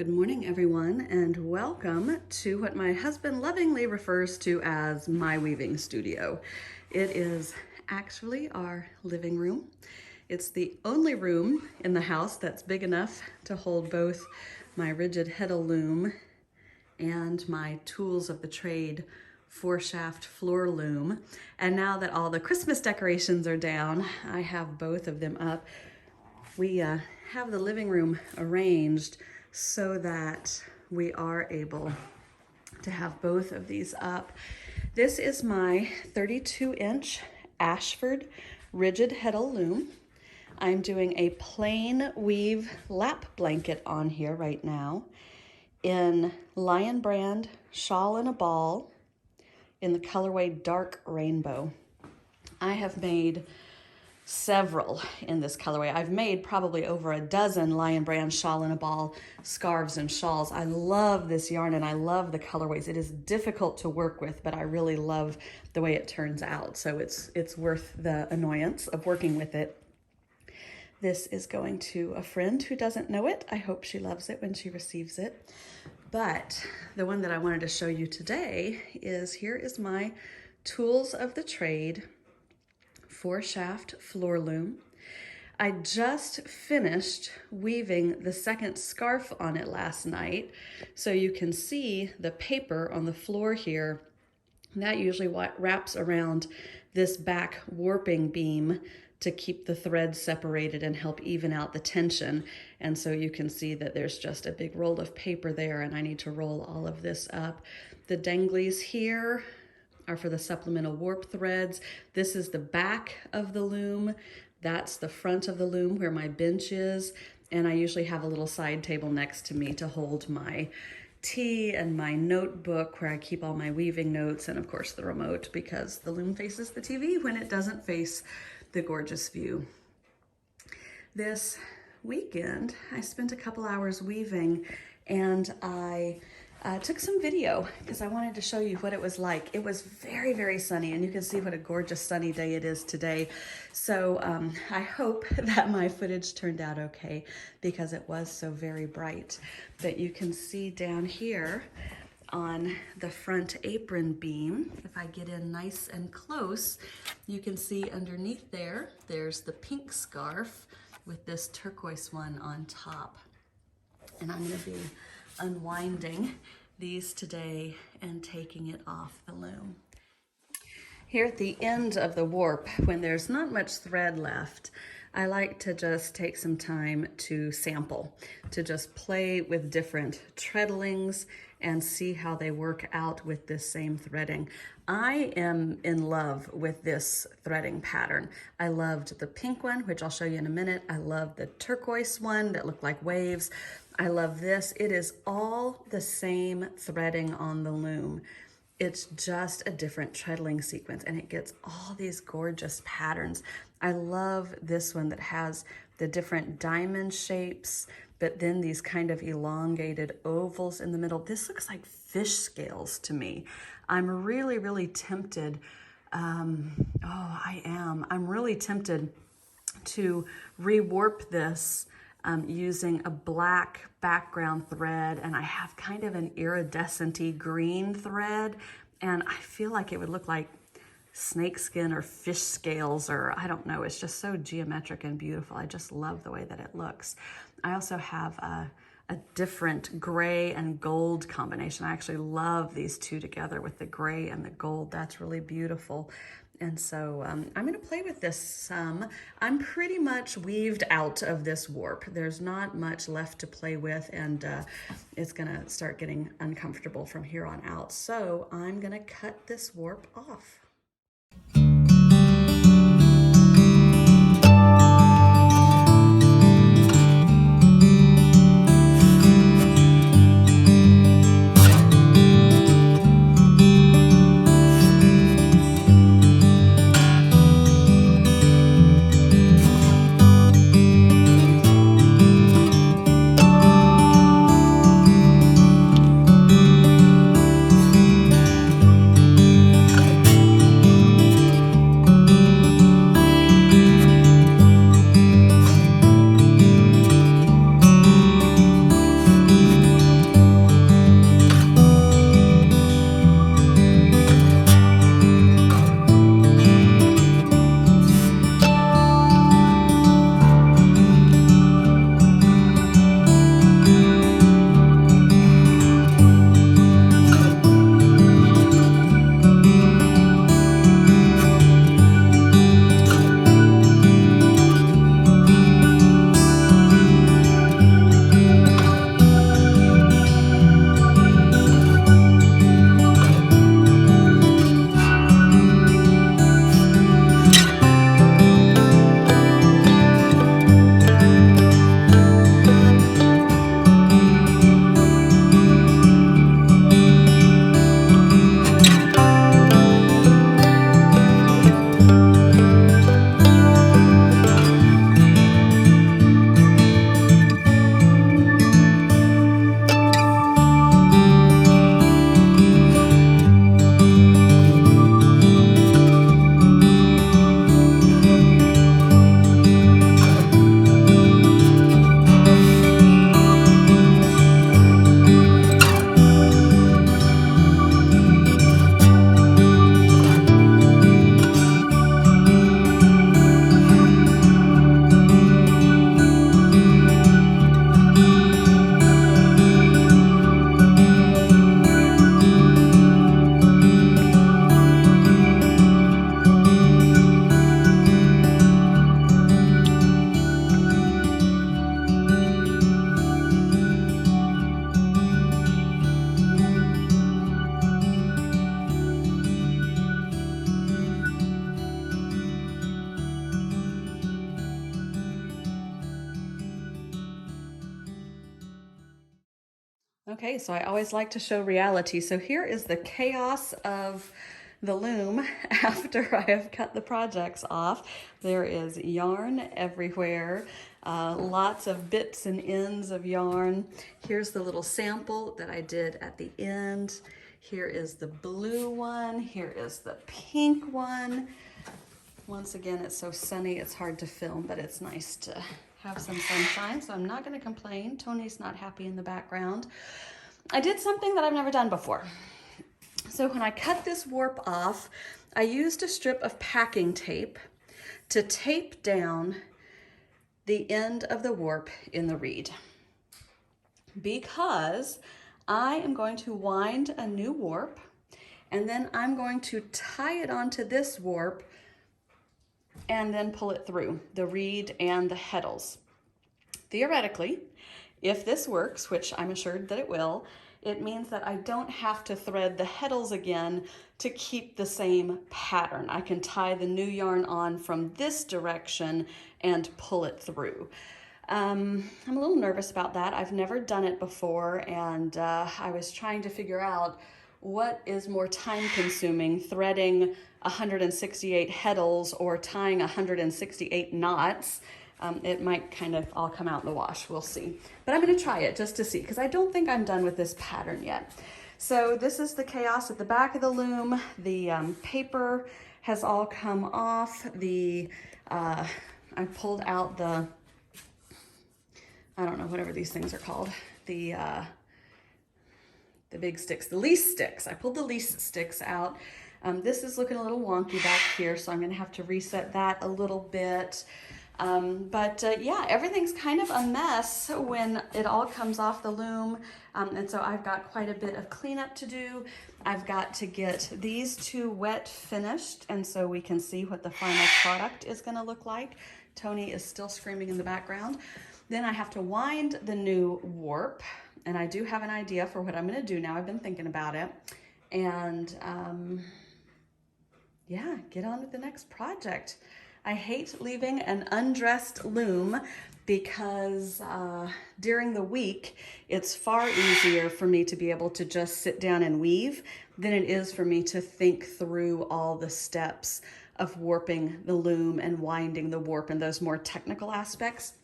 Good morning, everyone, and welcome to what my husband lovingly refers to as my weaving studio. It is actually our living room. It's the only room in the house that's big enough to hold both my rigid heddle loom and my tools of the trade 4-shaft floor loom. And now that all the Christmas decorations are down, I have both of them up. We have the living room arranged so that we are able to have both of these up. This is my 32-inch Ashford rigid heddle loom. I'm doing a plain weave lap blanket on here right now in Lion Brand shawl and a ball in the colorway dark rainbow. I have made several in this colorway. I've made probably over a dozen Lion Brand shawl in a ball scarves and shawls. I love this yarn and I love the colorways. It is difficult to work with, but I really love the way it turns out. So it's worth the annoyance of working with it. This is going to a friend who doesn't know it. I hope she loves it when she receives it. But the one that I wanted to show you today is, here is my tools of the trade 4-shaft floor loom. I just finished weaving the second scarf on it last night, so you can see the paper on the floor here. That usually wraps around this back warping beam to keep the threads separated and help even out the tension. And so you can see that there's just a big roll of paper there, and I need to roll all of this up. The danglies here are for the supplemental warp threads. This is the back of the loom. That's the front of the loom where my bench is. And I usually have a little side table next to me to hold my tea and my notebook where I keep all my weaving notes, and of course the remote, because the loom faces the TV when it doesn't face the gorgeous view. This weekend, I spent a couple hours weaving, and I took some video because I wanted to show you what it was like. It was very, very sunny, and you can see what a gorgeous sunny day it is today. So I hope that my footage turned out okay because it was so very bright. But you can see down here on the front apron beam, if I get in nice and close, you can see underneath there, there's the pink scarf with this turquoise one on top. And I'm gonna be unwinding these today and taking it off the loom. Here at the end of the warp, when there's not much thread left, I like to just take some time to sample, to just play with different treadlings and see how they work out with this same threading. I am in love with this threading pattern. I loved the pink one, which I'll show you in a minute. I love the turquoise one that looked like waves. I love this. It is all the same threading on the loom. It's just a different treadling sequence, and it gets all these gorgeous patterns. I love this one that has the different diamond shapes, but then these kind of elongated ovals in the middle. This looks like fish scales to me. I'm really, really tempted. I'm really tempted to rewarp this using a black background thread, and I have kind of an iridescent-y green thread, and I feel like it would look like snake skin or fish scales, or I don't know. It's just so geometric and beautiful. I just love the way that it looks. I also have a different gray and gold combination. I actually love these two together with the gray and the gold. That's really beautiful. And so I'm going to play with this some. I'm pretty much weaved out of this warp. There's not much left to play with, and it's going to start getting uncomfortable from here on out. So I'm going to cut this warp off. Okay, so I always like to show reality. So here is the chaos of the loom after I have cut the projects off. There is yarn everywhere, lots of bits and ends of yarn. Here's the little sample that I did at the end. Here is the blue one. Here is the pink one. Once again, it's so sunny, it's hard to film, but it's nice to have some sunshine, so I'm not going to complain. Tony's not happy in the background. I did something that I've never done before. So when I cut this warp off, I used a strip of packing tape to tape down the end of the warp in the reed, because I am going to wind a new warp, and then I'm going to tie it onto this warp and then pull it through the reed and the heddles. Theoretically, if this works, which I'm assured that it will, it means that I don't have to thread the heddles again to keep the same pattern. I can tie the new yarn on from this direction and pull it through. I'm a little nervous about that. I've never done it before, and I was trying to figure out what is more time consuming, threading 168 heddles or tying 168 knots. It might kind of all come out in the wash, we'll see. But I'm gonna try it just to see, because I don't think I'm done with this pattern yet. So this is the chaos at the back of the loom. The paper has all come off. I pulled out the, I don't know, whatever these things are called. The big sticks, the lease sticks. I pulled the lease sticks out. This is looking a little wonky back here, so I'm gonna have to reset that a little bit. Yeah, everything's kind of a mess when it all comes off the loom. And so I've got quite a bit of cleanup to do. I've got to get these two wet finished, and so we can see what the final product is gonna look like. Tony is still screaming in the background. Then I have to wind the new warp, and I do have an idea for what I'm gonna do now. I've been thinking about it. And yeah, get on with the next project. I hate leaving an undressed loom because during the week, it's far easier for me to be able to just sit down and weave than it is for me to think through all the steps of warping the loom and winding the warp and those more technical aspects.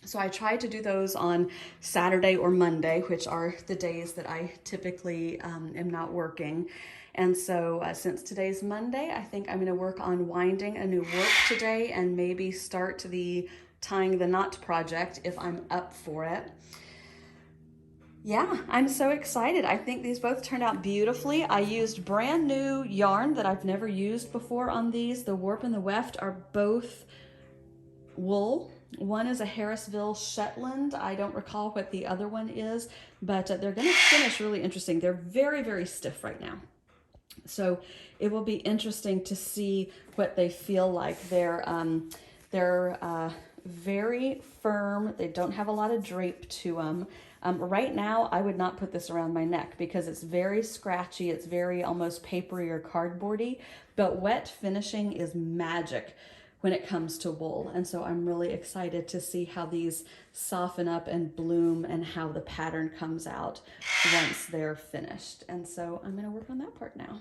So I try to do those on Saturday or Monday, which are the days that I typically am not working. And so since today's Monday, I think I'm going to work on winding a new warp today and maybe start the tying the knot project if I'm up for it. Yeah, I'm so excited. I think these both turned out beautifully. I used brand new yarn that I've never used before on these. The warp and the weft are both wool. One is a Harrisville Shetland. I don't recall what the other one is, but they're going to finish really interesting. They're very, very stiff right now. So it will be interesting to see what they feel like. They're very firm. They don't have a lot of drape to them. Right now, I would not put this around my neck because it's very scratchy. It's very almost papery or cardboardy, but wet finishing is magic when it comes to wool. And so I'm really excited to see how these soften up and bloom and how the pattern comes out once they're finished. And so I'm gonna work on that part now.